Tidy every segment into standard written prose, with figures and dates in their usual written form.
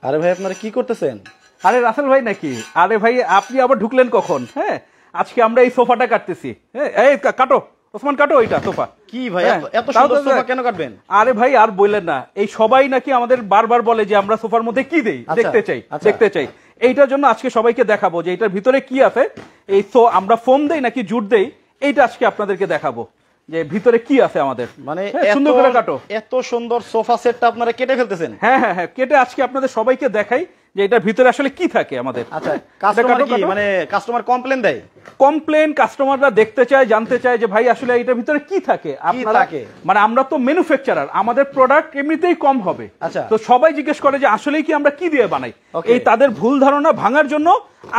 আরে ভাই আপনারা কি করতেছেন? আরে রাসেল ভাই নাকি? আরে ভাই আপনি আবার ঢুকলেন কখন? হ্যাঁ, আজকে আমরা এই সোফাটা কাটতেছি। হ্যাঁ, এই কাটো ওসমান, কাটো ওইটা সোফা। কি ভাই এত সুন্দর সোফা কেন কাটবেন? আরে ভাই আর বললেন না, এই সবাই নাকি আমাদের বারবার বলে যে আমরা সোফার মধ্যে কি দেই, দেখতে চাই। এইটার জন্য আজকে সবাইকে দেখাবো যে এটার ভিতরে কি আছে। এই আমরা ফোম দেই নাকি জুট দেই, এইটা আজকে আপনাদেরকে দেখাবো যে ভিতরে কি আছে আমাদের। মানে সুন্দর করে কাটো। এত সুন্দর সোফা সেটটা আপনারা কেটে ফেলতেছেন? হ্যাঁ হ্যাঁ হ্যাঁ, কেটে আজকে আপনাদের সবাইকে দেখাই যে এটার ভিতরে আসলে কি থাকে আমাদের। আচ্ছা, কাস্টমার কি মানে কাস্টমার কমপ্লেইন দেয়? কমপ্লেন, কাস্টমাররা দেখতে চায়, জানতে চায় যে ভাই আসলে এটার ভিতরে কি থাকে। আপনারা মানে আমরা তো ম্যানুফ্যাকচারার, আমাদের প্রোডাক্ট এমনিতেই কম হবে। আচ্ছা, তো সবাই জিজ্ঞেস করে যে আসলেই কি আমরা কি দিয়ে বানাই। এই তাদের ভুল ধারণা ভাঙার জন্য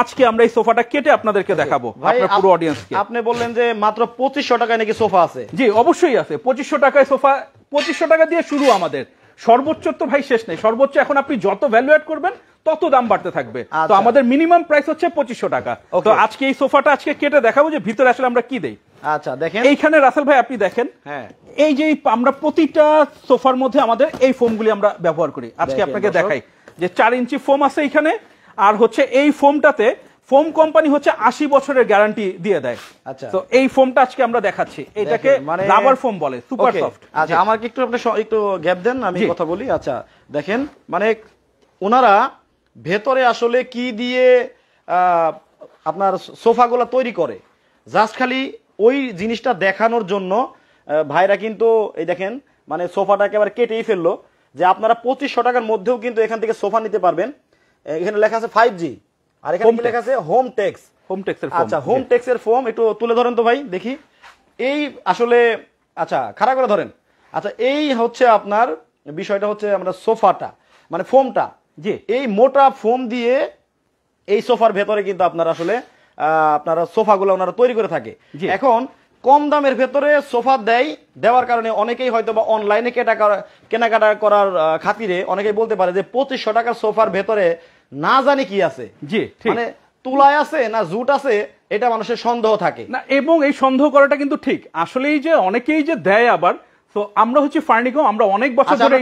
আজকে আমরা এই সোফাটা কেটে আপনাদেরকে দেখাবো, আপনার পুরো অডিয়েন্সকে। আপনি বললেন যে মাত্র 2500 টাকায় নাকি সোফা আছে? জি অবশ্যই আছে। 2500 টাকায় সোফা, 2500 টাকা দিয়ে শুরু আমাদের। সর্বোচ্চ তো ভাই শেষ নেই, সর্বোচ্চ এখন আপনি যত ভ্যালু অ্যাড করবেন তত দাম বাড়তে থাকবে। তো আমাদের মিনিমাম প্রাইস হচ্ছে 2500 টাকা। তো আজকে এই সোফাটা আজকে কেটে দেখাবো যে ভিতরে আসলে আমরা কি দেই। আচ্ছা দেখেন, এইখানে রাসেল ভাই আপনি দেখেন, হ্যাঁ এই যে আমরা প্রতিটা সোফার মধ্যে আমাদের এই ফোমগুলি আমরা ব্যবহার করি। আজকে আপনাকে দেখাই যে 4 ইঞ্চি ফোম আছে এইখানে। আর হচ্ছে এই ফোমটাতে ফোম কোম্পানি হচ্ছে 80 বছরের গ্যারান্টি দিয়ে দেয়। আচ্ছা, তো এই ফোমটা আজকে আমরা দেখাচ্ছি, এটাকে রাবার ফোম বলে, সুপার সফট। আচ্ছা আমাকে একটু আপনি একটু গ্যাপ দেন, আমি কথা বলি। আচ্ছা দেখেন, মানে ওনারা ভেতরে আসলে কি দিয়ে আপনার সোফাগুলো তৈরি করে, জাস্ট খালি ওই জিনিসটা দেখানোর জন্য ভাইরা কিন্তু এই দেখেন মানে সোফাটা একেবারে কেটেই ফেললো যে আপনারা 2500 টাকার মধ্যেও কিন্তু এখান থেকে সোফা নিতে পারবেন। এখানে লেখা আছে 5G, আর এখানে কি লেখা আছে হোম টেক্স। আচ্ছা, হোম টেক্স এর ফোম একটু তুলে ধরেন তো ভাই দেখি। এই আসলে আচ্ছা খাড়া করে ধরেন। আচ্ছা এই হচ্ছে আপনার বিষয়টা হচ্ছে আমরা সোফাটা মানে ফোমটা, যে এই মোটা ফোম দিয়ে এই সোফার ভেতরে কিন্তু আপনারা আসলে আপনারা সোফাগুলো ওনারা তৈরি করে থাকে। এখন কম দামের ভেতরে সোফা দেওয়ার কারণে অনেকেই হয়তো বা অনলাইনে কেনাকাটা করার খাতিরে অনেকেই বলতে পারে যে 2500 টাকার সোফার ভেতরে না জানি কি আছে, জি মানে তুলায় আছে না জুট আছে, এটা মানুষের সন্দেহ থাকে না। এবং এই সন্দেহ করাটা কিন্তু ঠিক, আসলেই যে অনেকেই যে দেয় আবার। তো আমরা হচ্ছে ফার্নিকম, আমরা অনেক বছর ধরে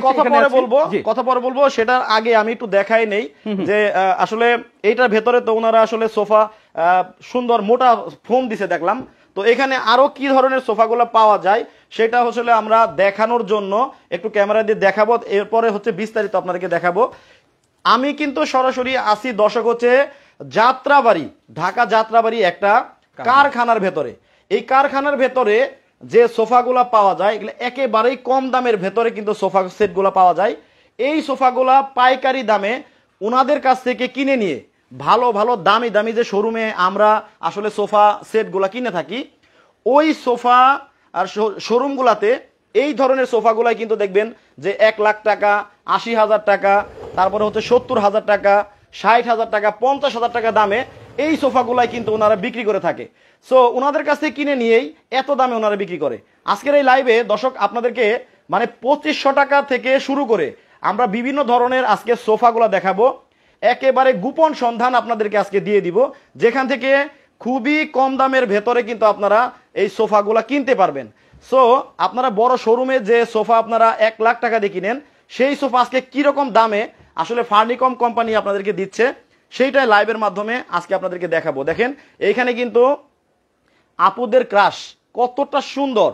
কথা পরে বলবো, সেটার আগে আমি একটু দেখাই নেই যে আসলে এইটার ভেতরে তো ওনারা আসলে সোফা সুন্দর মোটা ফোম দিছে দেখলাম। তো এখানে আরো কি ধরনের সোফাগুলো পাওয়া যায় সেটা আসলে আমরা দেখানোর জন্য একটু ক্যামেরা দিয়ে দেখাবো, এরপরে হচ্ছে বিস্তারিত আপনাদেরকে দেখাবো। আমি কিন্তু সরাসরি আসি দর্শক হচ্ছে যাত্রাবাড়ি, ঢাকা যাত্রাবাড়ি একটা কারখানার ভেতরে। এই কারখানার ভেতরে যে সোফাগুলা পাওয়া যায় এগুলো একেবারেই কম দামের ভেতরে কিন্তু সোফা সেটগুলো পাওয়া যায়। এই সোফাগুলা পাইকারি দামে ওনাদের কাছ থেকে কিনে নিয়ে ভালো ভালো দামি দামি যে শোরুমে আমরা আসলে সোফা সেটগুলা কিনে থাকি, ওই সোফা আর শোরুমগুলাতে এই ধরনের সোফাগুলাই কিন্তু দেখবেন যে 1 লাখ টাকা, 80,000 টাকা, তারপরে হচ্ছে 70,000 টাকা, 60,000 টাকা, 50,000 টাকা দামে এই সোফাগুলাই কিন্তু ওনারা বিক্রি করে থাকে। সো ওনাদের কাছ থেকে কিনে নিয়েই এত দামে ওনারা বিক্রি করে। আজকের এই লাইভে দর্শক আপনাদেরকে মানে 2500 টাকা থেকে শুরু করে আমরা বিভিন্ন ধরনের আজকে সোফাগুলো দেখাবো। একেবারে গোপন সন্ধান আপনাদেরকে আজকে দিয়ে দিব, যেখান থেকে খুবই কম দামের ভেতরে কিন্তু আপনারা এই সোফাগুলো কিনতে পারবেন। সো আপনারা বড় শোরুমে যে সোফা আপনারা 1 লাখ টাকা দিয়ে কিনেন, সেই সোফা আজকে কিরকম দামে আসলে ফার্নিকম কোম্পানি আপনাদেরকে দিচ্ছে সেইটাই লাইভের মাধ্যমে আজকে আপনাদেরকে দেখাবো। দেখেন এইখানে কিন্তু আপুদের ক্রাশ কতটা সুন্দর,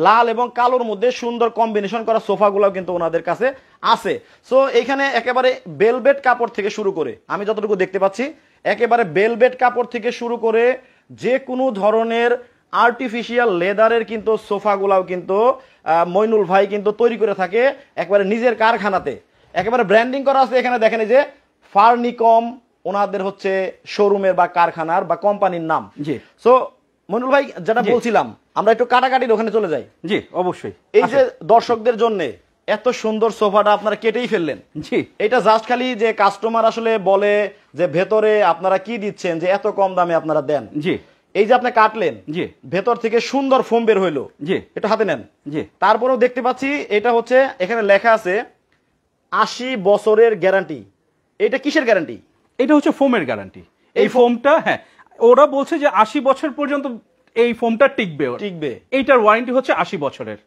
লাল এবং কালোর মধ্যে সুন্দর কম্বিনেশন করা সোফাগুলোও কিন্তু ওনাদের কাছে আছে। সো এইখানে একেবারে বেলভেট কাপড় থেকে শুরু করে আমি যতটুকু দেখতে পাচ্ছি একেবারে বেলভেট কাপড় থেকে শুরু করে যে কোনো ধরনের আর্টিফিশিয়াল লেদারের কিন্তু সোফাগুলাও কিন্তু মইনুল ভাই কিন্তু তৈরি করে থাকে একেবারে নিজের কারখানাতে, একেবারে ব্র্যান্ডিং করা আছে। এখানে দেখেন এই যে ফার্নিকম ওনাদের হচ্ছে শোরুমের বা কারখানার বা কোম্পানির নাম। জি, সো মইনুল ভাই যেটা বলছিলাম আমরা একটু কাটাকাটির ওখানে চলে যাই। জি অবশ্যই। এই যে দর্শকদের জন্য এত সুন্দর সোফাটা আপনারা কেটেই ফেললেন, জি এটা জাস্ট খালি যে কাস্টমার আসলে বলে যে ভেতরে আপনারা কি দিচ্ছেন যে এত কম দামে আপনারা দেন, জি এই যে আপনি কাটলেন, জি ভেতর থেকে সুন্দর ফোম বের হইলো, জি এটা হাতে নেন, জি তারপরেও দেখতে পাচ্ছি এটা হচ্ছে এখানে লেখা আছে 80 বছরের গ্যারান্টি। এটা কিসের গ্যারান্টি? এটা হচ্ছে ফোমের গ্যারান্টি। এই ফোমটা হ্যাঁ ওরা বলছে যে 80 বছর পর্যন্ত এই ফোমটা টিকবে। এইটার ওয়ারেন্টি হচ্ছে 80 বছরের।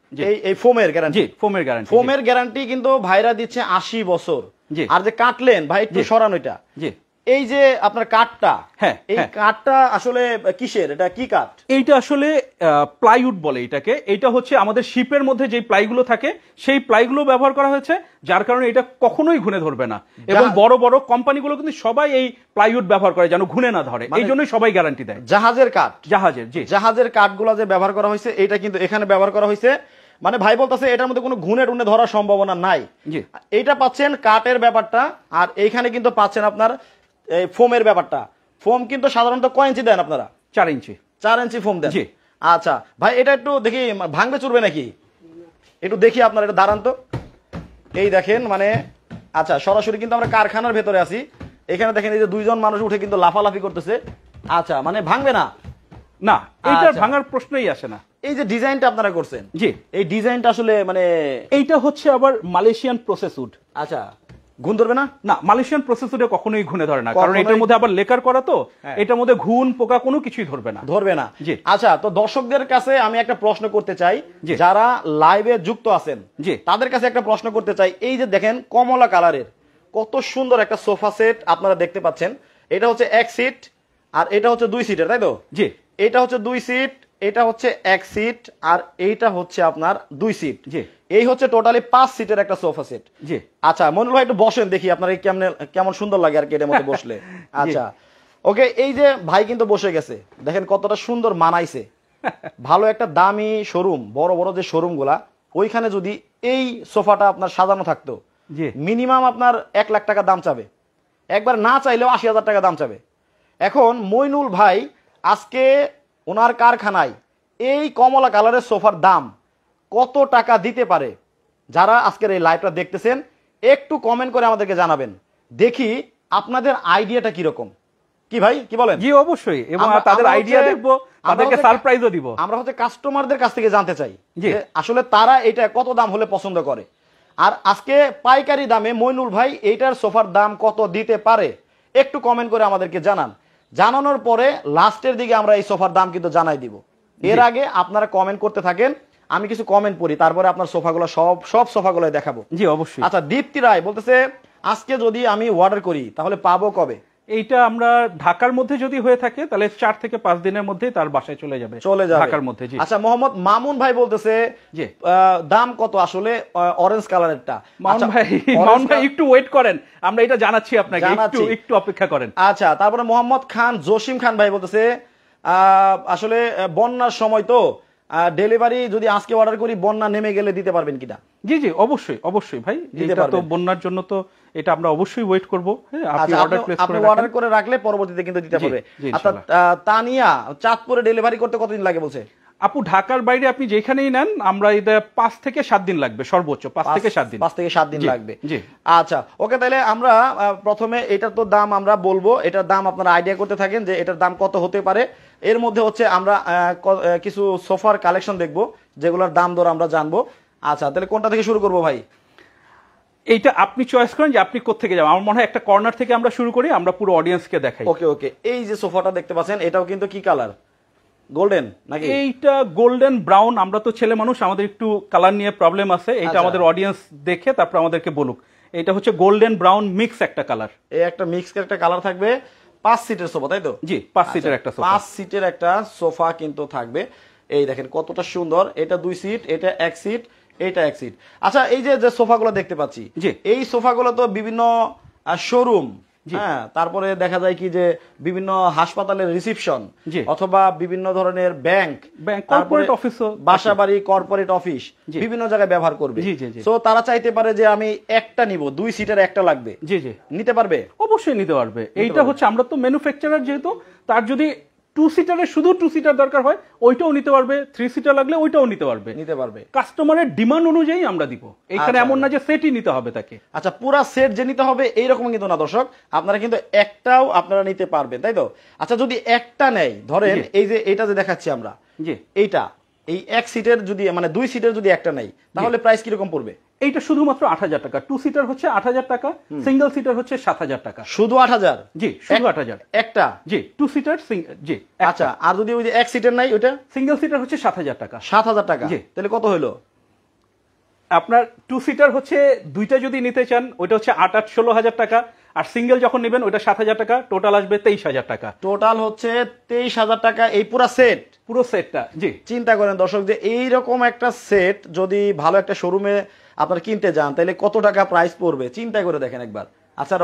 এই ফোমের গ্যারান্টি, জি ফোমের গ্যারান্টি। ফোমের গ্যারান্টি কিন্তু ভাইরা দিচ্ছে 80 বছর। জি। আর যে কাটলেন ভাই একটু জি। সরান ওইটা, জি এই যে আপনার কাঠটা, হ্যাঁ, এই হ্যাঁ। কাঠটা আসলে কিসের, এটা কি কাঠ? এইটা আসলে প্লাইউড বলে এটাকে। এটা হচ্ছে আমাদের শিপের মধ্যে যে প্লাইগুলো থাকে সেই প্লাইগুলো ব্যবহার করা হয়েছে, যার কারণে এটা কখনোই ঘুনে ধরবে না। এবং বড় বড় কোম্পানিগুলো কিন্তু সবাই এই প্লাইউড ব্যবহার করে যেন ঘুনে না ধরে, এই জন্যই সবাই গ্যারান্টি দেয়। জাহাজের কাঠ, জাহাজের, জি, জাহাজের কাঠগুলো যে ব্যবহার করা হয়েছে এটা কিন্তু এখানে ব্যবহার করা হয়েছে। মানে ভাই বলতেছে এটার মধ্যে কোনো ঘুনে টুনে ধরার সম্ভাবনা নাই। জি। এইটা পাচ্ছেন কাঠের ব্যাপারটা, আর এইখানে কিন্তু পাচ্ছেন আপনার এই ফোমের ব্যাপারটা। ফোম কিন্তু সাধারণত কয় ইঞ্চি দেন আপনারা? 4 ইঞ্চি। 4 ইঞ্চি ফোম দেন। জি। আচ্ছা ভাই এটা একটু দেখি ভাঙবে চুরবে নাকি, একটু দেখি আপনার, এটা দাঁড়ান তো। এই দেখেন মানে, আচ্ছা সরাসরি কিন্তু আমরা কারখানার ভেতরে আছি। এখানে দেখেন এই যে দুইজন মানুষ উঠে কিন্তু লাফালাফি করতেছে। আচ্ছা মানে ভাঙবে না? না, এইটার আচ্ছা। ভাঙার প্রশ্নই আসে না। এই যে ডিজাইনটা আপনারা করছেন, জি, এই ডিজাইনটা আসলে মানে, এইটা হচ্ছে আবার মালয়েশিয়ান প্রসেসউড। আচ্ছা ঘুণ ধরবে না? না, মালয়েশিয়ান প্রসেসউডে কখনোই ঘুনে ধরে না, কারণ কখনোই- এটার মধ্যে আবার লেকার করা তো, হ্যাঁ। এটার মধ্যে ঘুন পোকা কোনো কিছুই ধরবে না। ধরবে না। জি। আচ্ছা তো দর্শকদের কাছে আমি একটা প্রশ্ন করতে চাই, জি। যারা লাইভে যুক্ত আছেন জি। তাদের কাছে একটা প্রশ্ন করতে চাই। এই যে দেখেন কমলা কালারের কত সুন্দর একটা সোফা সেট আপনারা দেখতে পাচ্ছেন। এটা হচ্ছে 1 সিট আর এটা হচ্ছে 2 সিটের, তাই তো? জি। এটা হচ্ছে 2 সিট, এটা হচ্ছে 1 সিট, আর এইটা হচ্ছে আপনার 2 সিট। জি। এই হচ্ছে টোটালি 5 সিটের একটা সোফা সেট। জি। আচ্ছা মনুল ভাই একটু বসেন দেখি আপনার এই কেমন সুন্দর লাগে আর কি এটার মধ্যে বসলে। আচ্ছা ওকে, এই যে ভাই কিন্তু বসে গেছে, দেখেন কতটা সুন্দর মানাইছে। ভালো একটা দামি শোরুম, বড় বড় যে শোরুম গুলা, ওইখানে যদি এই সোফাটা আপনার সাজানো থাকতো, জি। মিনিমাম আপনার 1 লাখ টাকা দাম চাবে, একবার না চাইলেও 80,000 টাকা দাম চাবে। এখন মইনুল ভাই আজকে ওনার কারখানায় এই কমলা কালারের সোফার দাম কত টাকা দিতে পারে, যারা আজকের এই লাইভটা দেখতেছেন একটু কমেন্ট করে আমাদেরকে জানাবেন, দেখি আপনাদের আইডিয়াটা কিরকম। কি ভাই কি বলেন? জি অবশ্যই, এবং আমরা- তাদের আমরা আইডিয়া হচ্ছে- দেখবো, আমরা তাদেরকে হচ্ছে- সারপ্রাইজও দিব। আমরা হচ্ছে কাস্টমারদের কাছ থেকে জানতে চাই জি। যে আসলে তারা এটা কত দাম হলে পছন্দ করে। আর আজকে পাইকারি দামে মইনুল ভাই এইটার সোফার দাম কত দিতে পারে একটু কমেন্ট করে আমাদেরকে জানান। জানানোর পরে লাস্টের দিকে আমরা এই সোফার দাম কিন্তু জানাই দিব। এর আগে আপনারা কমেন্ট করতে থাকেন, আমি কিছু কমেন্ট পড়ি, তারপরে আপনার সোফাগুলো সব সোফাগুলো দেখাবো। জি অবশ্যই। আচ্ছা দীপ্তি রায় বলতেছে আজকে যদি আমি অর্ডার করি তাহলে পাবো কবে? এইটা আমরা ঢাকার মধ্যে যদি হয়ে থাকে তাহলে 4 থেকে 5 দিনের মধ্যে তার বাসায় চলে যাবে। ঢাকার মধ্যে। জি। আচ্ছা মোহাম্মদ মামুন ভাই বলতেছে জি। দাম কত আসলে অরেঞ্জ কালারেরটা? মাউন ভাই, মাউন ভাই একটু ওয়েট করেন, আমরা এটা জানাচ্ছি আপনাকে, একটু একটু অপেক্ষা করেন। আচ্ছা তারপরে মোহাম্মদ খান জসিম খান ভাই বলতেছে আসলে বন্যার সময় তো ডেলিভারি যদি আজকে অর্ডার করি বন্যা নেমে গেলে দিতে পারবেন কিনা? জি জি অবশ্যই অবশ্যই ভাই, এটা তো বন্যার জন্য তো এটা আমরা অবশ্যই ওয়েট করব। হ্যাঁ, আপনি অর্ডার প্লেস করে রাখেন, অর্ডার করে রাখলে পরবর্তীতে কিন্তু দিতে পারবে। আচ্ছা তানিয়া চাঁদপুরে ডেলিভারি করতে কতদিন লাগে বলছে? আপু ঢাকার বাইরে আপনি যেখানেই নেন আমরা এটা 5 থেকে 7 দিন লাগবে, সর্বোচ্চ 5 থেকে 7 দিন। 5 থেকে 7 দিন লাগবে। জি। আচ্ছা ওকে, তাহলে আমরা প্রথমে এটার তো দাম আমরা বলবো, এটার দাম আপনারা আইডিয়া করতে থাকেন যে এটার দাম কত হতে পারে। এর মধ্যে হচ্ছে আমরা কিছু সোফার কালেকশন দেখবো যেগুলোর দাম দর আমরা জানবো। আচ্ছা তাহলে কোনটা থেকে শুরু করবো ভাই? এইটা আপনি চয়েস করেন যে আপনি কোত্থেকে যাবেন। আমার মনে হয় একটা কর্নার থেকে আমরা শুরু করি, আমরা পুরো অডিয়েন্সকে দেখাই। ওকে ওকে, এই যে সোফাটা দেখতে পাচ্ছেন এটাও কিন্তু কি কালার? গোল্ডেন নাকি? এইটা গোল্ডেন ব্রাউন। আমরা তো ছেলে মানুষ, আমাদের একটু কালার নিয়ে প্রবলেম আছে, এইটা আমাদের অডিয়েন্স দেখে তারপর আমাদেরকে বলুক। এটা হচ্ছে গোল্ডেন ব্রাউন মিক্স একটা কালার। এই একটা মিক্স একটা কালার থাকবে। 5 সিটের সোফা তাই তো? জি 5 সিটের একটা সোফা। 5 সিটের একটা সোফা কিন্তু থাকবে। এই দেখেন কতটা সুন্দর, এটা 2 সিট, এটা 1 সিট, এটা 1 সিট। আচ্ছা এই যে সোফাগুলো দেখতে পাচ্ছি, এই সোফাগুলো তো বিভিন্ন শোরুম, হ্যাঁ, তারপরে দেখা যায় কি যে বিভিন্ন হাসপাতালের রিসিপশন অথবা বিভিন্ন ধরনের ব্যাংক, কর্পোরেট অফিস, বাসা বাড়ি, কর্পোরেট অফিস বিভিন্ন জায়গায় ব্যবহার করবে। সো তারা চাইতে পারে যে আমি একটা নিব, 2 সিটের একটা লাগবে। জি জি নিতে পারবে? অবশ্যই নিতে পারবে। এইটা হচ্ছে আমরা তো ম্যানুফ্যাকচারার, যেহেতু তার যদি 2 সিটারের শুধু 2 সিটার দরকার হয় ওইটাও নিতে পারবে, 3 সিটার লাগলে ওইটাও নিতে পারবে। কাস্টমারের ডিমান্ড অনুযায়ী আমরা দিব, এখানে এমন না যে সেটই নিতে হবে তাকে। আচ্ছা পুরো সেট যে নিতে হবে এইরকম কিন্তু না দর্শক, আপনারা কিন্তু একটাও আপনারা নিতে পারবেন, তাই তো? আচ্ছা যদি একটা নেই, ধরেন এই যে এটা যে দেখাচ্ছি আমরা, এইটা এই 1 সিটের যদি মানে 2 সিটের যদি একটা নেই তাহলে প্রাইস কিরকম পড়বে? এইটা শুধুমাত্র 8,000 টাকা। 2 সিটার হচ্ছে 8,000 টাকা, সিঙ্গেল সিটার হচ্ছে 7,000 টাকা। শুধু 8,000? জি শুধু 8,000 একটা। জি 2 সিটার জি। আচ্ছা আর যদি ওই যে 1 সিটের নাই ওইটা? সিঙ্গেল সিটার হচ্ছে 7,000 টাকা। 7,000 টাকা, তাহলে কত হলো? আপনার 2 সিটার হচ্ছে দুইটা যদি নিতে চান ওইটা হচ্ছে 8-16,000 টাকা, আর সিঙ্গেল যখন নেবেন ওইটা 7,000 টাকা, টোটাল আসবে 23,000 টাকা। টোটাল হচ্ছে 23,000 টাকা এই পুরো সেট, পুরো সেটটা। জি, চিন্তা করেন দর্শক যে এইরকম একটা সেট যদি ভালো একটা শোরুমে আপনারা কিনতে যান তাহলে কত টাকা প্রাইস পড়বে চিন্তা করে দেখেন একবার। আচ্ছা,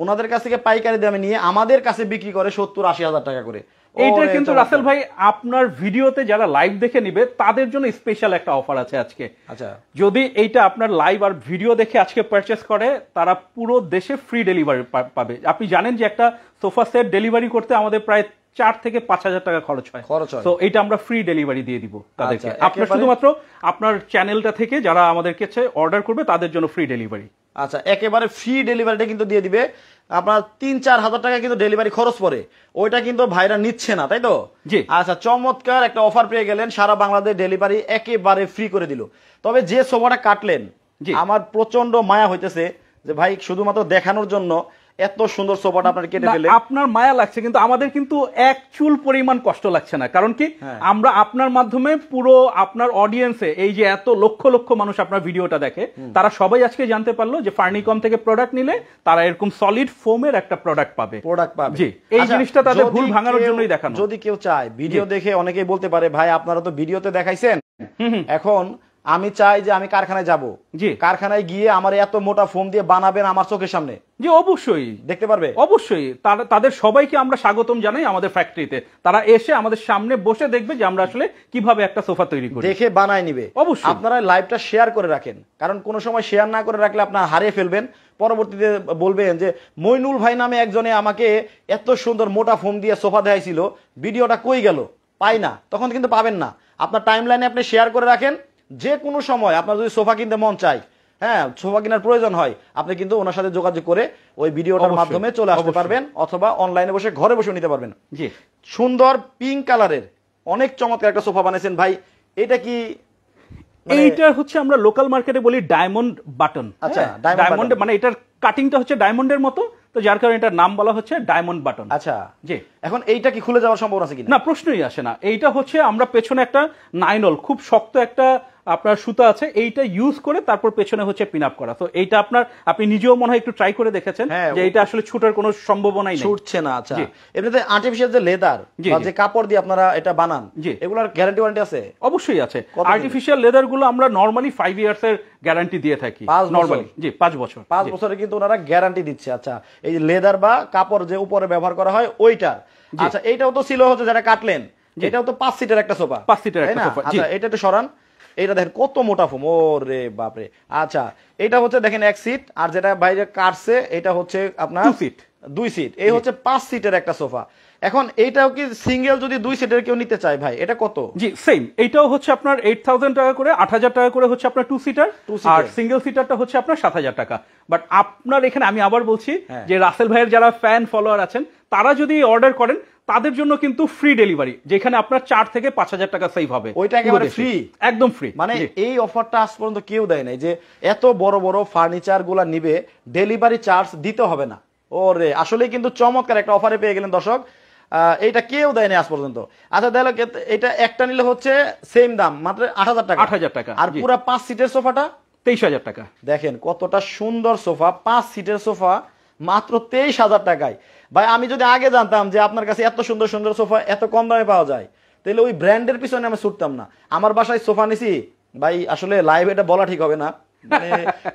ওনাদের কাছ থেকে পাইকারি দামে নিয়ে আমাদের কাছে বিক্রি করে 70-80 হাজার টাকা করে। এইটা কিন্তু রাসেল ভাই আপনার ভিডিওতে যারা লাইভ দেখে নিবে তাদের জন্য স্পেশাল একটা অফার আছে আজকে। আচ্ছা, যদি এইটা আপনার লাইভ আর ভিডিও দেখে আজকে পারচেস করে তারা পুরো দেশে ফ্রি ডেলিভারি পাবে। আপনি জানেন যে একটা সোফা সেট ডেলিভারি করতে আমাদের প্রায় 4 থেকে 5,000 টাকা খরচ হয়। তো এটা আমরা ফ্রি ডেলিভারি দিয়ে দিব তাদেরকে। আপনার শুধুমাত্র আপনার চ্যানেলটা থেকে যারা আমাদের কাছে অর্ডার করবে তাদের জন্য ফ্রি ডেলিভারি। আচ্ছা, একেবারে ফ্রি ডেলিভারিটা কিন্তু দিয়ে দিবে। আপনার 3-4 হাজার টাকা কিন্তু ডেলিভারি খরচ পড়ে, ওইটা কিন্তু ভাইরা নিচ্ছে না, তাই তো? জি। আচ্ছা, চমৎকার একটা অফার পেয়ে গেলেন, সারা বাংলাদেশ ডেলিভারি একেবারে ফ্রি করে দিল। তবে যে সোফাটা কাটলেন আমার প্রচন্ড মায়া হইতেছে যে ভাই শুধুমাত্র দেখানোর জন্য এত সুন্দর সোফাটা আপনার কেটে ফেলে। আপনার মায়া লাগছে কিন্তু আমাদের কিন্তু এক চুল পরিমাণ কষ্ট লাগছে না, কারণ কি আমরা আপনার মাধ্যমে পুরো আপনার অডিয়েন্সে এই যে এত লক্ষ লক্ষ মানুষ আপনার ভিডিওটা দেখে তারা সবাই আজকে জানতে পারলো যে ফার্নিকম থেকে প্রোডাক্ট নিলে তারা এরকম সলিড ফোমের একটা প্রোডাক্ট পাবে। জি, এই জিনিসটা তাদের ভুল ভাঙানোর জন্যই দেখানো। যদি কেউ চায় ভিডিও দেখে, অনেকেই বলতে পারে ভাই আপনারা তো ভিডিওতে দেখাইছেন, এখন আমি চাই যে আমি কারখানায় যাব, জি, কারখানায় গিয়ে আমার এত মোটা ফোম দিয়ে বানাবেন আমার চোখের সামনে, জি অবশ্যই দেখতে পারবে। অবশ্যই তাদের সবাইকে আমরা স্বাগতম জানাই আমাদের ফ্যাক্টরিতে। তারা এসে আমাদের সামনে বসে দেখবে যে আমরা আসলে কিভাবে একটা সোফা তৈরি করি, দেখে বানায় নিবে। অবশ্যই আপনারা লাইভটা শেয়ার করে রাখেন, কারণ কোনো সময় শেয়ার না করে রাখলে আপনারা হারিয়ে ফেলবেন। পরবর্তীতে বলবেন যে মইনুল ভাই নামে একজনে আমাকে এত সুন্দর মোটা ফোম দিয়ে সোফা দেখাইছিল, ভিডিওটা কই গেল, পাই না, তখন কিন্তু পাবেন না। আপনার টাইমলাইনে আপনি শেয়ার করে রাখেন, যে কোনো সময় আপনার যদি সোফা কিনতে মন চায়, হ্যাঁ সোফা কেনার প্রয়োজন হয়, আপনি কিন্তু ওনার সাথে যোগাযোগ করে ওই ভিডিওটার মাধ্যমে চলে আসতে পারবেন, অথবা অনলাইনে বসে ঘরে বসে নিতে পারবেন। জি, সুন্দর পিঙ্ক কালারের অনেক চমৎকার একটা সোফা বানিয়েছেন ভাই। এটা কি? এইটা হচ্ছে আমরা লোকাল মার্কেটে বলি ডায়মন্ড বাটন। আচ্ছা, ডায়মন্ড মানে এটার কাটিংটা হচ্ছে ডায়মন্ডের মতো, তো যার কারণে এটার নাম বলা হচ্ছে ডায়মন্ড বাটন। আচ্ছা, জি। এখন এইটা কি খুলে যাওয়ার সম্ভাবনা আছে কিনা? না, প্রশ্নই আসে না। এইটা হচ্ছে আমরা পেছনে একটা নাইনল খুব শক্ত একটা আপনার সুতা আছে, এইটা ইউজ করে তারপর পেছনে হচ্ছে পিন আপ করা। তো এইটা আপনি নিজেও মনে হয় একটু ট্রাই করে দেখেছেন যে এটা আসলে ছুটার কোনো সম্ভাবনাই নেই, ছুটছে না। আচ্ছা, এমনিতে আর্টিফিশিয়াল যে লেদার বা যে কাপড় দিয়ে আপনারা এটা বানান, এগুলোর গ্যারান্টি ওয়ারেন্টি আছে? অবশ্যই আছে। আর্টিফিশিয়াল লেদার গুলো আমরা নরমালি 5 ইয়ার্স এর গ্যারান্টি দিয়ে থাকি নরমালি। জি, 5 বছর। 5 বছরে কিন্তু ওনারা গ্যারান্টি দিচ্ছে। আচ্ছা, এই যে লেদার বা কাপড় যে উপরে ব্যবহার করা হয় ওইটার। আচ্ছা, এইটাও তো ছিল হচ্ছে যেটা কাটলেন, এটাও তো 5 সিটের একটা সোফা। 5 সিটের একটা সোফা। আচ্ছা, এটা একটু সরান, এইটা দেখেন কত মোটা ফোম, ওরে বাপরে। আচ্ছা, এটা হচ্ছে দেখেন 1 সিট, আর যেটা বাইরে কাটছে এটা হচ্ছে আপনার 2 সিট। এই হচ্ছে 5 সিটের একটা সোফা। এখন এইটাও কি সিঙ্গেল যদি 2 সিটের কেউ নিতে চায় ভাই, এটা কত? জি, সেম। এইটাও হচ্ছে আপনার 8,000 টাকা করে, 8,000 টাকা করে হচ্ছে আপনার 2 সিটার, আর সিঙ্গেল সিটারটা হচ্ছে আপনার 7,000 টাকা। বাট আপনার এখানে আমি আবার বলছি যে রাসেল ভাইয়ের যারা ফ্যান ফলোয়ার আছেন তারা যদি অর্ডার করেন তাদের জন্য কিন্তু ফ্রি ডেলিভারি, যেখানে আপনার 4 থেকে 5,000 টাকা সেভ হবে। ওইটা একেবারে ফ্রি, একদম ফ্রি। মানে এই অফারটা আজ পর্যন্ত কেউ দেয় নাই যে এত বড় বড় ফার্নিচার গুলা নিবে ডেলিভারি চার্জ দিতে হবে না। ওরে আসলে কিন্তু চমৎকার একটা অফারে পেয়ে গেলেন দর্শক, এইটা কেউ দেয় না আজ পর্যন্ত। আচ্ছা, দেখো এটা একটা নিলে হচ্ছে সেম দাম মাত্র 8,000 টাকা। 8,000 টাকা। আর পুরো 5 সিটের সোফাটা 23,000 টাকা। দেখেন কতটা সুন্দর সোফা, 5 সিটের সোফা মাত্র 23,000 টাকায়। ভাই আমি যদি আগে জানতাম যে আপনার কাছে এত সুন্দর সুন্দর সোফা এত কম দামে পাওয়া যায়, তাহলে ওই ব্র্যান্ডের পিছনে আমি ছুটতাম না। আমার বাসায় সোফা নিছি ভাই, আসলে লাইভ এটা বলা ঠিক হবে না, মানে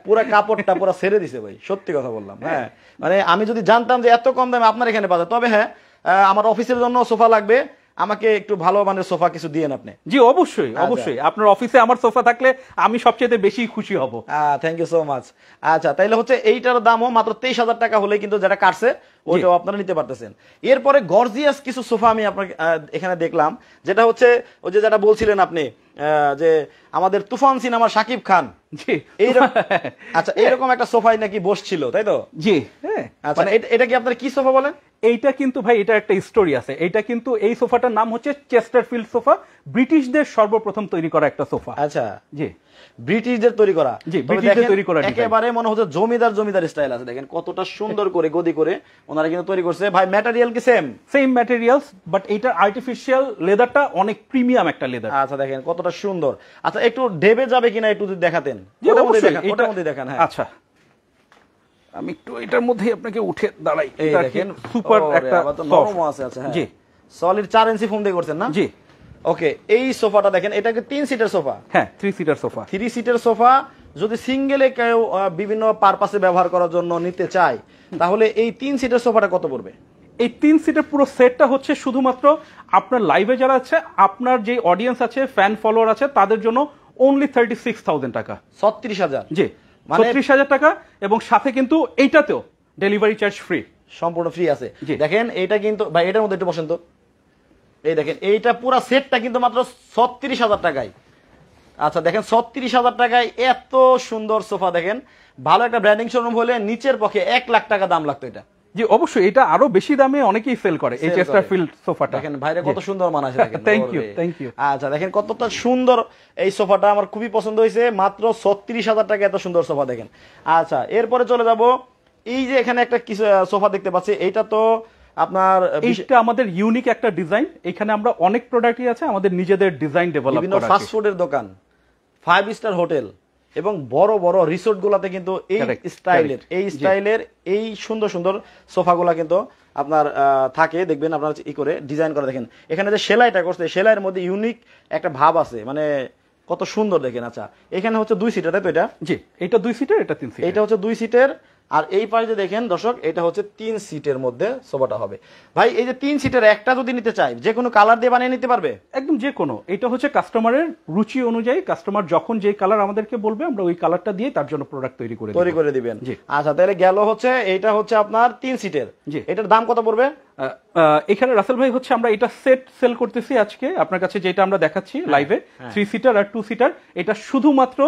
পুরো কাপড়টা পুরো ছেড়ে দিছে ভাই, সত্যি কথা বললাম। হ্যাঁ, মানে আমি যদি জানতাম যে এত কম দামে আপনার এখানে পাওয়া যায়, তবে হ্যাঁ আমার অফিসের জন্য সোফা লাগবে, আমাকে একটু ভালো মানের সোফা কিছু দিয়েন আপনি। জি, অবশ্যই অবশ্যই। আপনার অফিসে আমার সোফা থাকলে আমি সবচেয়ে বেশি খুশি হব। Thank you so much. আচ্ছা, তাইলে হচ্ছে এইটার দামও মাত্র 23,000 টাকা হলে কিন্তু যেটা কাটছে ওইটাও আপনারা নিতে পারতেছেন। এরপরে গর্জিয়াস কিছু সোফা আমি আপনাকে এখানে দেখলাম, যেটা হচ্ছে ওই যে যেটা বলছিলেন আপনি যে আমাদের তুফান সিনেমার শাকিব খান, জি আচ্ছা এইরকম একটা সোফায় নাকি বসছিল, তাই তো? জি। আচ্ছা, এটা কি আপনার কি সোফা বলেন? এইটা কিন্তু ভাই এটা একটা স্টোরি আছে। এইটা কিন্তু এই সোফাটার নাম হচ্ছে চেস্টারফিল্ড সোফা, ব্রিটিশদের সর্বপ্রথম তৈরি করা একটা সোফা। আচ্ছা, জি ব্রিটিশদের তৈরি করা। জি, ব্রিটিশদের তৈরি করা একেবারে মনে হচ্ছে জমিদার স্টাইল আছে। দেখেন কতটা সুন্দর করে গদি করে ওনারা কিন্তু তৈরি করছে। ভাই ম্যাটেরিয়াল কি সেম ম্যাটেরিয়ালস, বাট এইটার আর্টিফিশিয়াল লেদারটা অনেক প্রিমিয়াম একটা লেদার। আচ্ছা দেখেন কতটা সুন্দর। আচ্ছা একটু ডেবে যাবে কিনা একটু যদি দেখাতেন। ওটার মধ্যে দেখান। হ্যাঁ আচ্ছা, আমি একটু এটার মধ্যেই আপনাকে উঠে দাঁড়াই। এই দেখেন সুপার একটা নরম আছে। আচ্ছা হ্যাঁ, জি সলিড 4 ইঞ্চি ফোম দিয়ে করছেন না? জি। ওকে, এই সোফাটা দেখেন, এটা কি 3 সিটের সোফা? হ্যাঁ 3 সিটার সোফা। 3 সিটের সোফা যদি সিঙ্গেলে কেউ বিভিন্ন পারপাসে ব্যবহার করার জন্য নিতে চায়, তাহলে এই 3 সিটের সোফাটা কত পড়বে? এই 3 সিটের পুরো সেটটা হচ্ছে শুধুমাত্র আপনার লাইভে যারা আছে, আপনার যে অডিয়েন্স আছে, ফ্যান ফলোয়ার আছে, তাদের জন্য অনলি 36,000 টাকা। 36,000? জি, 36,000 টাকা। এবং সাথে কিন্তু এইটাতেও ডেলিভারি চার্জ ফ্রি, সম্পূর্ণ ফ্রি আছে। দেখেন এইটা কিন্তু ভাই, এটার মধ্যে একটু বসেন তো। এই দেখেন এইটা পুরো সেটটা কিন্তু মাত্র 36,000 টাকায়। আচ্ছা দেখেন 36,000 টাকায় এত সুন্দর সোফা। দেখেন ভালো একটা ব্র্যান্ডিং শোরুম হলে নিচের পক্ষে 1 লাখ টাকা দাম লাগতো এটা। জি অবশ্যই, এটা আরো বেশি দামে অনেকেই সেল করে এই চেস্টারফিল্ড সোফাটা। দেখেন ভাইরে কত সুন্দর মানায় দেখেন। Thank you. আচ্ছা দেখেন কতটা সুন্দর এই সোফাটা, আমার খুবই পছন্দ হয়েছে। মাত্র 36,000 টাকা এত সুন্দর সোফা দেখেন। আচ্ছা এরপরে চলে যাব, এই যে এখানে একটা সোফা দেখতে পাচ্ছি, এইটা তো আপনার এইটা আমাদের ইউনিক একটা ডিজাইন। এখানে আমরা অনেক প্রোডাক্টই আছে আমাদের নিজেদের ডিজাইন ডেভেলপ করা। বিভিন্ন ফাস্ট ফুডের দোকান, 5 স্টার হোটেল এবং বড় বড় রিসোর্ট গুলাতে কিন্তু এই স্টাইলের এই সুন্দর সুন্দর সোফাগুলা কিন্তু আপনার থাকে। দেখবেন আপনার ই করে ডিজাইন করা। দেখেন এখানে যে সেলাইটা করছে, সেলাইয়ের মধ্যে ইউনিক একটা ভাব আছে, মানে কত সুন্দর দেখেন। আচ্ছা এখানে হচ্ছে 2 সিটার, তাই তো? এটা জি, এটা 2 সিটার, এটা 3 সিটার। এটা হচ্ছে 2 সিটের। আর এই পাশে দেখেন দর্শক, এটা হচ্ছে 3 সিটের মধ্যে সোফাটা হবে। ভাই এই যে 3 সিটের একটা যদি নিতে চাই, যে কোনো কালার দিয়ে বানিয়ে নিতে পারবে? একদম যে কোনো। এটা হচ্ছে কাস্টমারের রুচি অনুযায়ী, কাস্টমার যখন যে কালার আমাদেরকে বলবে আমরা ওই কালারটা দিয়ে তার জন্য প্রোডাক্ট তৈরি করে দিবেন। আচ্ছা তাহলে গেল হচ্ছে, এইটা হচ্ছে আপনার 3 সিটের। এটার দাম কত পড়বে? এখানে রাসেল ভাই হচ্ছে আমরা এটা সেট সেল করতেছি আজকে আপনার কাছে, যেটা আমরা দেখাচ্ছি লাইভে 3 সিটার আর 2 সিটার। এটা শুধুমাত্র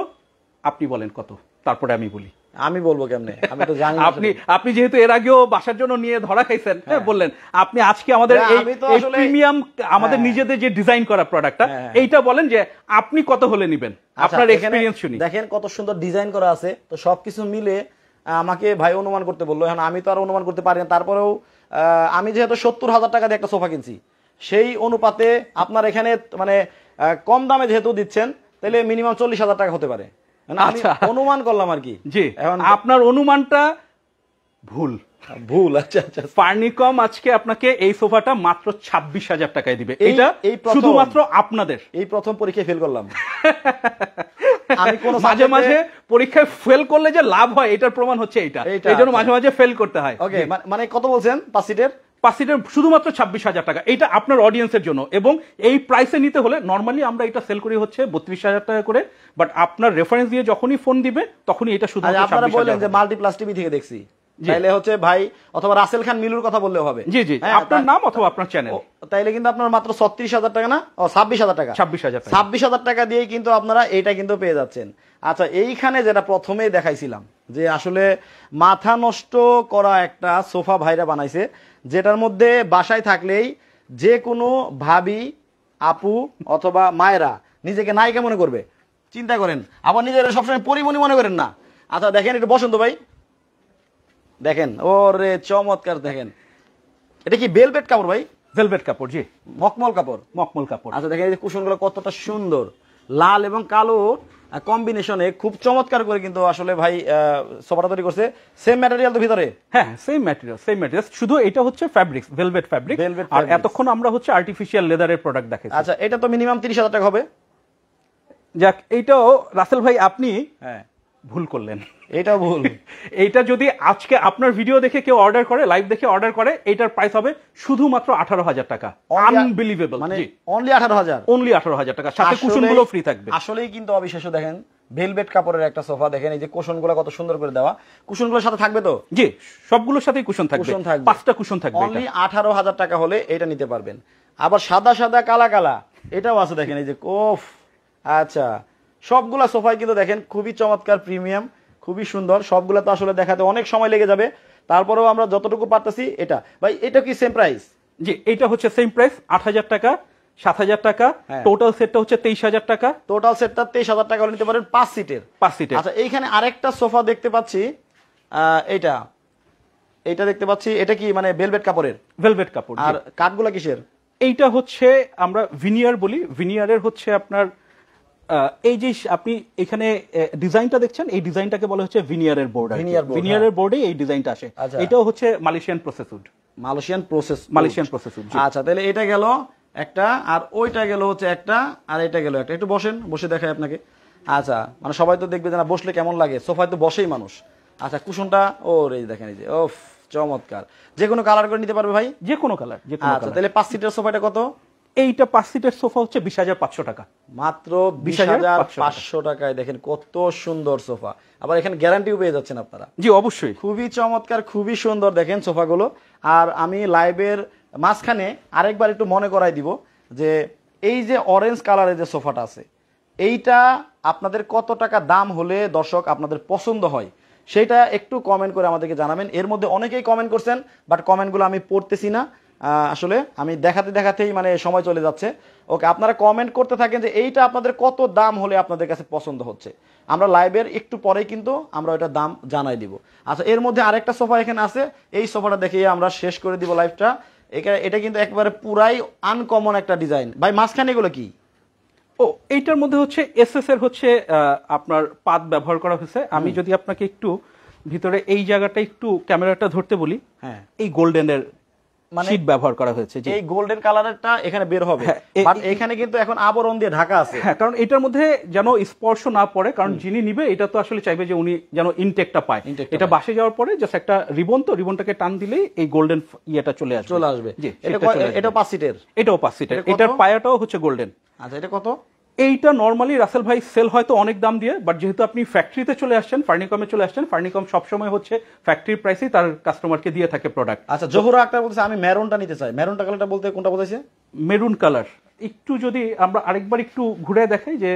আপনি বলেন কত, তারপরে আমি বলি। আমি বলবো কেমনে, আমি তো জানি না। আপনি যেহেতু এর আগেও বাসার জন্য নিয়ে ধরা খাইছেন, বললেন আপনি আজকে আমাদের এই প্রিমিয়াম আমাদের নিজেদের যে ডিজাইন করা প্রোডাক্টটা, এইটা বলেন যে আপনি কত হলে নেবেন, আপনার এক্সপেরিয়েন্স শুনি। দেখেন কত সুন্দর ডিজাইন করা আছে। তো সবকিছু মিলে আমাকে ভাই অনুমান করতে বললো। এখন আমি তো আর অনুমান করতে পারি না, তারপরেও আমি যেহেতু 70,000 টাকা দিয়ে একটা সোফা কিনছি, সেই অনুপাতে আপনার এখানে মানে কম দামে যেহেতু দিচ্ছেন, তাহলে মিনিমাম 40,000 টাকা হতে পারে। আচ্ছা অনুমান করলাম আর কি। জি, এখন আপনার অনুমানটা ভুল। আচ্ছা আচ্ছা। ফার্নিকম আজকে আপনাকে এই সোফাটা মাত্র 26,000 টাকায় দিবে। এটা শুধুমাত্র আপনাদের। এই প্রথম পরীক্ষায় ফেল করলাম। আমি কোন মাঝে মাঝে পরীক্ষায় ফেল করলে যে লাভ হয় এটার প্রমাণ হচ্ছে এইটা। এইজন্য মাঝে মাঝে ফেল করতে হয়। ওকে, মানে কত বলছেন 5 সিটের? 5 সিটের শুধুমাত্র 26,000 টাকা। এটা আপনার অডিয়েন্সের জন্য, এবং এই প্রাইসে নিতে হলে নরমালি আমরা এটা সেল করি হচ্ছে 32,000 টাকা করে, বাট আপনার রেফারেন্স দিয়ে যখনই ফোন দিবে তখনই এটা শুধুমাত্র 26,000। আপনারা বলেন যে মাল্টিপ্লাস টিভি থেকে দেখছি, তাইলে হচ্ছে ভাই অথবা রাসেল খান মিলুর কথা বললেও হবে। জি জি, আপনার নাম অথবা আপনার চ্যানেল। তাইলে কিন্তু আপনার মাত্র 36,000 টাকা না, 26,000 টাকা। 26,000 টাকা দিয়ে কিন্তু আপনারা এইটা কিন্তু পেয়ে যাচ্ছেন। আচ্ছা এইখানে যেটা প্রথমেই দেখাইছিলাম যে আসলে মাথা নষ্ট করা একটা সোফা ভাইরা বানাইছে, যেটার মধ্যে বাসায় থাকলেই যে কোনো ভাবি, আপু অথবা মায়েরা নিজেকে নায়িকা মনে করবে। চিন্তা করেন, আবার নিজেরা সবসময় পরিমণি মনে করেন না। আচ্ছা দেখেন একটু বসন্ত ভাই, দেখেন ওরে চমৎকার। দেখেন এটা কি ভেলভেট কাপড় ভাই? ভেলভেট কাপড়, জি মখমল কাপড়। মখমল কাপড়। আচ্ছা দেখেন এই যে কুশনগুলো কতটা সুন্দর, লাল এবং কালো কম্বিনেশনে খুব চমৎকার করে কিন্তু আসলে ভাই সোফাটা তৈরি করছে। সেম ম্যাটেরিয়াল তো ভিতরে? হ্যাঁ সেম ম্যাটেরিয়াল, শুধু এটা হচ্ছে ফ্যাব্রিক্স, ভেলভেট ফ্যাব্রিক। আর এতক্ষণ আমরা হচ্ছে আর্টিফিশিয়াল লেদারের প্রোডাক্ট দেখাচ্ছি। আচ্ছা এটা তো মিনিমাম 30,000 টাকা হবে। যাক, এইটাও রাসেল ভাই আপনি ভুল করলেন। এটাও ভুল। এইটা যদি আজকে আপনার ভিডিও দেখে কেউ অর্ডার করে, লাইভ দেখে অর্ডার করে, এটার প্রাইস হবে শুধুমাত্র 18,000 টাকা। আনবিলিভেবল, মানে অনলি 18,000? অনলি 18,000 টাকা, সাথে কুশনগুলো ফ্রি থাকবে। আসলেই কিন্তু অবিশ্বাস্য। দেখেন ভেলভেট কাপড়ের একটা সোফা, দেখেন এই যে কুশনগুলো কত সুন্দর করে দেওয়া। কুশনগুলোর সাথে থাকবে তো? জি, সবগুলোর সাথেই কুশন থাকবে, 5টা কুশন থাকবে। অনলি 18,000 টাকা হলে এটা নিতে পারবেন। আবার সাদা সাদা কালা কালা এটাও আছে, দেখেন এই যে কোফ। আচ্ছা সবগুলা সোফাই কিন্তু দেখেন খুবই চমৎকার, প্রিমিয়াম, খুবই সুন্দর। সবগুলা তো আসলে দেখাতে অনেক সময় লেগে যাবে, তারপরেও আমরা যতটুকু পারতেছি এটা ভাই, এটা কি সেম প্রাইস? জি, এটা হচ্ছে সেম প্রাইস, 8,000 টাকা, 7,000 টাকা, টোটাল সেটটা হচ্ছে 23,000 টাকা। টোটাল সেটটা 23,000 টাকা হলে নিতে পারেন 5 সিটের। 5 সিটের। আচ্ছা, এইখানে আরেকটা সোফা দেখতে পাচ্ছি, এইটা দেখতে পাচ্ছি, এটা কি মানে ভেলভেট কাপড়ের? ভেলভেট কাপড়। আর কাঠগুলা কিসের? এইটা হচ্ছে আমরা ভিনিয়ার বলি, ভিনিয়ারের হচ্ছে আপনার এই যে আপনি এখানে ডিজাইনটা দেখছেন, এই ডিজাইনটাকে বলা হচ্ছে ভিনিয়ারের বোর্ড। ভিনিয়ারের বোর্ডে এই ডিজাইনটা আসে। এটাও হচ্ছে মালয়েশিয়ান প্রসেসউড। Malaysian process wood. আচ্ছা, তাহলে এটা গেল একটা, আর ওইটা গেল হচ্ছে একটা, আর এটা গেল একটা। একটু বসেন, বসে দেখাই আপনাকে। আচ্ছা, মানে সবাই তো দেখবে না বসলে কেমন লাগে, সোফায় তো বসেই মানুষ। আচ্ছা, কুশনটা ও রে দেখেন, এই যে ওফ চমৎকার। যে কোনো কালার করে নিতে পারবে ভাই? যে কোনো কালার, যে কোনো কালার। তাহলে 5 সিটের সোফাটা কত? এইটা 5 সিটের সোফা হচ্ছে 20,500 টাকা। মাত্র 20,500 টাকায় দেখেন কত সুন্দর সোফা। আবার এখানে গ্যারান্টিও পেয়ে যাচ্ছেন আপনারা। জি অবশ্যই, খুবই চমৎকার, খুবই সুন্দর দেখেন সোফাগুলো। আর আমি লাইভের মাঝখানে আরেকবার একটু মনে করাই দিব যে এই যে অরেঞ্জ কালারের যে সোফাটা আছে, এইটা আপনাদের কত টাকা দাম হলে দর্শক আপনাদের পছন্দ হয় সেটা একটু কমেন্ট করে আমাদেরকে জানাবেন। এর মধ্যে অনেকেই কমেন্ট করছেন, বাট কমেন্টগুলো আমি পড়তেছি না, আসলে আমি দেখাতেই মানে সময় চলে যাচ্ছে। ওকে, আপনারা কমেন্ট করতে থাকেন যে এইটা আপনাদের কত দাম হলে আপনাদের কাছে পছন্দ হচ্ছে। আমরা লাইভের একটু পরেই কিন্তু আমরা ওইটার দাম জানাই দিব। আচ্ছা, এর মধ্যে আরেকটা সোফা এখানে আছে, এই সোফাটা দেখিয়ে আমরা শেষ করে দিব লাইভটা। এটা কিন্তু একেবারে পুরাই আনকমন একটা ডিজাইন। ভাই মাঝখানে এগুলো কি? ও, এইটার মধ্যে হচ্ছে এসএস এর হচ্ছে আপনার পাত ব্যবহার করা হয়েছে। আমি যদি আপনাকে একটু ভিতরে এই জায়গাটা একটু ক্যামেরাটা ধরতে বলি, হ্যাঁ, এই গোল্ডেনের শীট ব্যবহার করা হয়েছে। যে এই গোল্ডেন কালারটা এখানে বের হবে, বাট এখানে কিন্তু এখন আবরণ দিয়ে ঢাকা আছে। হ্যাঁ, কারণ এটার মধ্যে যেন স্পর্শ না পড়ে, কারণ যিনি নিবে এটা তো আসলে চাইবে যে উনি যেন ইনটেকটা পায়। এটা বাসে যাওয়ার পরে জাস্ট একটা রিবন, তো রিবনটাকে টান দিলেই এই গোল্ডেন ইয়েটা চলে আসবে। জি, এটা 5 সিটের। এটাও 5 সিটের। এটার পায়াটাও হচ্ছে গোল্ডেন। আচ্ছা, এটা কত? এইটা নরমালি রাসেল ভাই সেল হয়তো অনেক দাম দিয়ে, বাট যেহেতু আপনি ফ্যাক্টরিতে চলে আসছেন, ফার্নিকমে চলে আসছেন, ফার্নিকম সবসময় হচ্ছে ফ্যাক্টরি প্রাইসেই তার কাস্টমারকে দিয়ে থাকে প্রোডাক্ট। আচ্ছা, জোহরা আক্তার বলছে আমি মেরুনটা নিতে চাই। মেরুনটা কালারটা বলতে কোনটা বোঝাইছে? Maroon colour. একটু যদি আমরা আরেকবার একটু ঘুরে দেখাই যে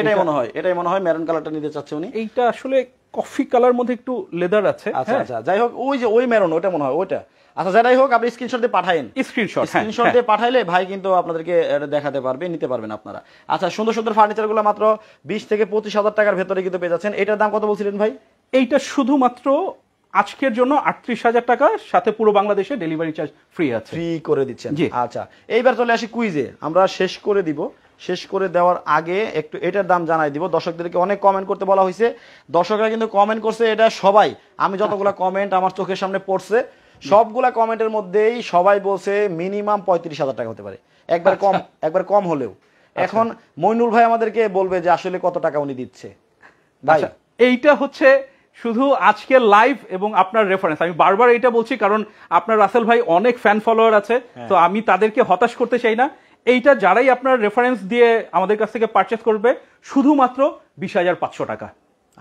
এটাই মনে হয় মেরুন কালারটা নিতে চাচ্ছে উনি। এইটা আসলে কফি কালার মধ্যে একটু লেদার আছে। আচ্ছা আচ্ছা, যাই হোক, ওই মেরুন ওটা মনে হয় ওইটা। আচ্ছা, যাই হোক, আপনি স্ক্রিনশট দিয়ে পাঠাইন। স্ক্রিনশট দিয়ে পাঠাইলে ভাই কিন্তু আপনাদেরকে দেখাতে পারবে, নিতে পারবেন আপনারা। আচ্ছা, সুন্দর সুন্দর ফার্নিচারগুলো মাত্র 20 থেকে 25,000 টাকার ভেতরে কিন্তু পেয়ে যাচ্ছেন। এটার দাম কত বলছিলেন ভাই? এইটা শুধুমাত্র আজকের জন্য 38,000 টাকা, সাথে পুরো বাংলাদেশে ডেলিভারি চার্জ ফ্রি আছে। ফ্রি করে দিচ্ছেন। আচ্ছা, এইবার চলে আসি কুইজে। আমরা শেষ করে দিব। শেষ করে দেওয়ার আগে একটু এটার দাম জানাই দিব। দর্শকদেরকে অনেক কমেন্ট করতে বলা হয়েছে, দর্শকরা কিন্তু কমেন্ট করছে এটা সবাই। আমি যতগুলা কমেন্ট আমার চোখের সামনে পড়ছে, সবগুলা কমেন্টের মধ্যেই সবাই বলছে মিনিমাম 35,000 টাকা হতে পারে, একবার কম হলেও। এখন মইনুল ভাই আমাদেরকে বলবে যে আসলে কত টাকা উনি দিচ্ছে। ভাই, এইটা হচ্ছে শুধু আজকের লাইভ এবং আপনার রেফারেন্স। আমি বারবার এটা বলছি কারণ আপনার রাসেল ভাই অনেক ফ্যান ফলোয়ার আছে, তো আমি তাদেরকে হতাশ করতে চাই না। এইটা যারাই আপনার রেফারেন্স দিয়ে আমাদের কাছ থেকে পারচেজ করবে শুধুমাত্র 20,500 টাকা।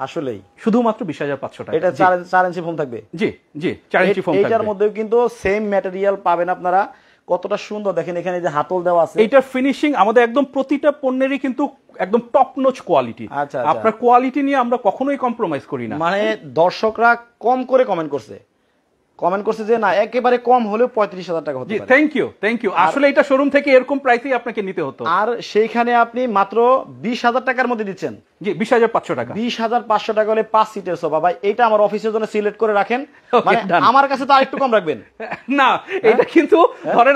আসলেই শুধুমাত্র 20,500 টাকা। এটা 4 ইঞ্চি ফোম থাকবে। জি জি, 4 ইঞ্চি ফোম থাকবে। এটার মধ্যেও কিন্তু সেম ম্যাটেরিয়াল পাবেন আপনারা। কতটা সুন্দর দেখেন, এখানে যে হাতল দেওয়া আছে। এইটার ফিনিশিং আমাদের একদম প্রতিটা পণ্যেরই কিন্তু একদম টপ নচ কোয়ালিটি। আপনার কোয়ালিটি নিয়ে আমরা কখনোই কম্প্রোমাইজ করি না। মানে দর্শকরা কম করে কমেন্ট করছে যে না, একেবারে কম হলেও 35,000 টাকা হতে পারে। Thank you. আসলে এটা শোরুম থেকে এরকম প্রাইসেই আপনাকে নিতে হতো, আর সেইখানে আপনি মাত্র 20,000 টাকার মধ্যে দিচ্ছেন। জি, 20,500 টাকা। 20,500 টাকা হলে 5 সিটের সোফা। ভাই, এটা আমার অফিসের জন্য সিলেক্ট করে রাখেন। মানে আমার কাছে তো আরেকটু কম রাখবেন না, এটা কিন্তু ধরেন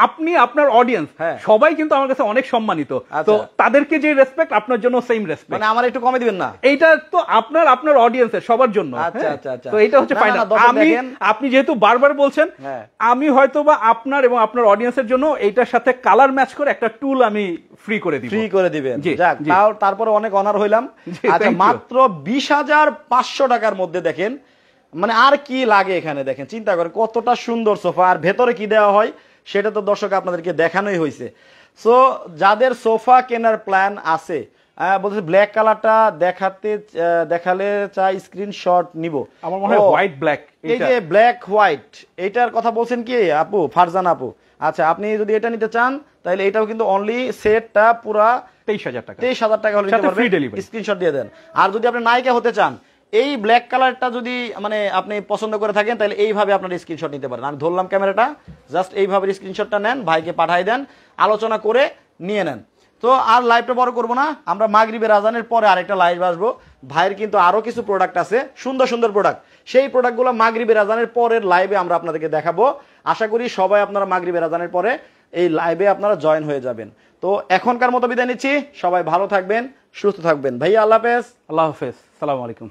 আপনি আপনার অডিয়েন্স সবাই কিন্তু আমার কাছে অনেক সম্মানিত, তো তাদেরকে যে রেসপেক্ট আপনার জন্য সেম রেসপেক্ট। মানে আমার একটু কমে দিবেন না? এইটা তো আপনার অডিয়েন্সের সবার জন্য। আচ্ছা আচ্ছা আচ্ছা, তো এটা হচ্ছে ফাইনাল। আপনি যেহেতু বারবার বলছেন, আমি হয়তোবা আপনার এবং আপনার অডিয়েন্সের জন্য এইটার সাথে কালার ম্যাচ করে একটা টুল আমি ফ্রি করে দিবেন। যাক, তারপরে অনেক অনার হইলাম। আচ্ছা, মাত্র 20,500 টাকার মধ্যে দেখেন, মানে আর কি লাগে এখানে। দেখেন, চিন্তা করে কতটা সুন্দর সোফা, আর ভেতরে কি দেওয়া হয় সেটা তো দর্শক আপনাদেরকে দেখানোই হয়েছে। সো যাদের সোফা কেনার প্ল্যান আছে, বলছে ব্ল্যাক কালারটা দেখালে চাই স্ক্রিনশট নিব। আমার মনে হয় হোয়াইট ব্ল্যাক, এই যে ব্ল্যাক হোয়াইট, এইটার কথা বলছেন কি আপু? ফারজান আপু। আচ্ছা, আপনি যদি এটা নিতে চান তাহলে এটাও কিন্তু অনলি সেটটা পুরা 23,000 টাকা। 23,000 টাকা হলে নিতে পারবেন। স্ক্রিনশট দিয়ে দেন। আর যদি আপনি নায়িকা হতে চান, এই ব্ল্যাক কালারটা যদি মানে আপনি পছন্দ করে থাকেন তাহলে এইভাবে আপনার স্ক্রিনশট নিতে পারেন। আমি ধরলাম ক্যামেরাটা, জাস্ট এইভাবে স্ক্রিনশটটা নেন, ভাইকে পাঠাই দেন, আলোচনা করে নিয়ে নেন। তো আর লাইভটা বড় করবো না, আমরা মাগরিবের আজানের পরে আরেকটা লাইভ আসবো। ভাইয়ের কিন্তু আরো কিছু প্রোডাক্ট আছে, সুন্দর সুন্দর প্রোডাক্ট, সেই প্রোডাক্টগুলো মাগরিবের আজানের পরের লাইভে আমরা আপনাদেরকে দেখাবো। আশা করি সবাই আপনারা মাগরিবের আজানের পরে এই লাইভে আপনারা জয়েন হয়ে যাবেন। তো এখনকার মতো বিদায় নিচ্ছি, সবাই ভালো থাকবেন, সুস্থ থাকবেন। ভাইয়া আল্লাহ হাফেজ। আল্লাহ হাফেজ, সালাম আলাইকুম।